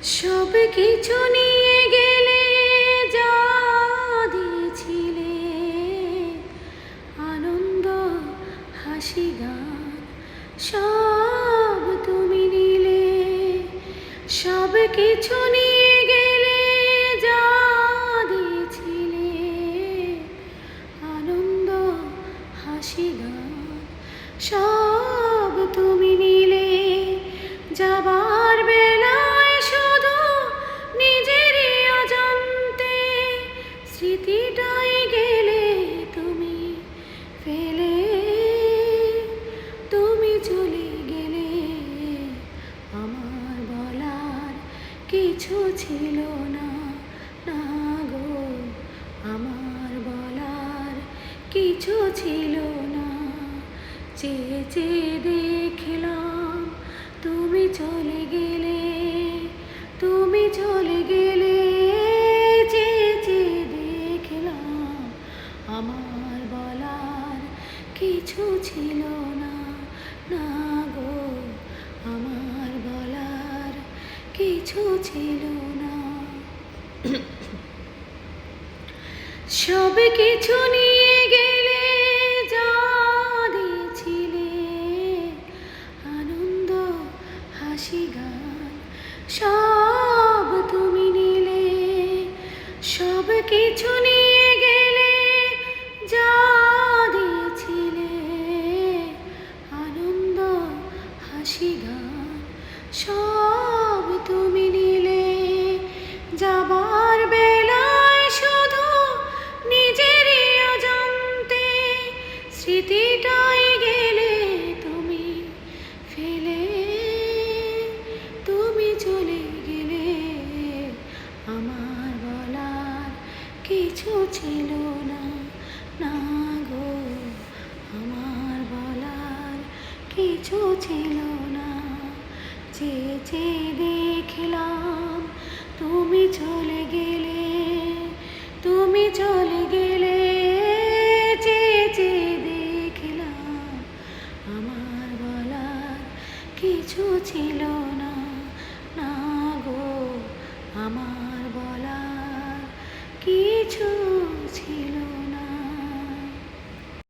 সব কিছু নিয়ে গেলে যা দিয়েছিলে, আনন্দ হাসি গান সব তুমি নিলে। সব কিছু নিয়ে গেলে যা দিয়েছিলে, আনন্দ হাসি গান সব তুমি নিলে। যাবার বেলায় শুধু নিজেরই অজান্তে স্মৃতিটাই গেলে তুমি ফেলে। তুমি চলে গেলে, আমার বলার কিছু ছিল না, না গো আমার বলার কিছু ছিল না। চেয়ে চেয়ে দেখলাম তুমি চলে গেলে, তুমি চলে গেলে। চেয়ে চেয়ে দেখলাম আমার বলার কিছু ছিল না, না গো আমার বলার কিছু ছিল না। সব কিছু নিয়ে গেলে যা দিয়েছিলে, আনন্দ হাসি গান সব তুমি নিলে। সব কিছু নিয়ে গেলে যা দিয়েছিলে, আনন্দ হাসি গান সব তুমি নিলে। যাবার বেলায় শুধু নিজেরই অজান্তে স্মৃতিটাই গেলে তুমি ফেলে। তুমি চলে গেলে, আমার বলার কিছু ছিল না, না গো আমার বলার কিছু ছিল না। চেয়ে চেয়ে দেখলাম তুমি চলে গেলে, তুমি চলে গেলে। চেয়ে চেয়ে দেখলাম আমার বলার কিছু ছিল না, না গো আমার বলার কিছু ছিল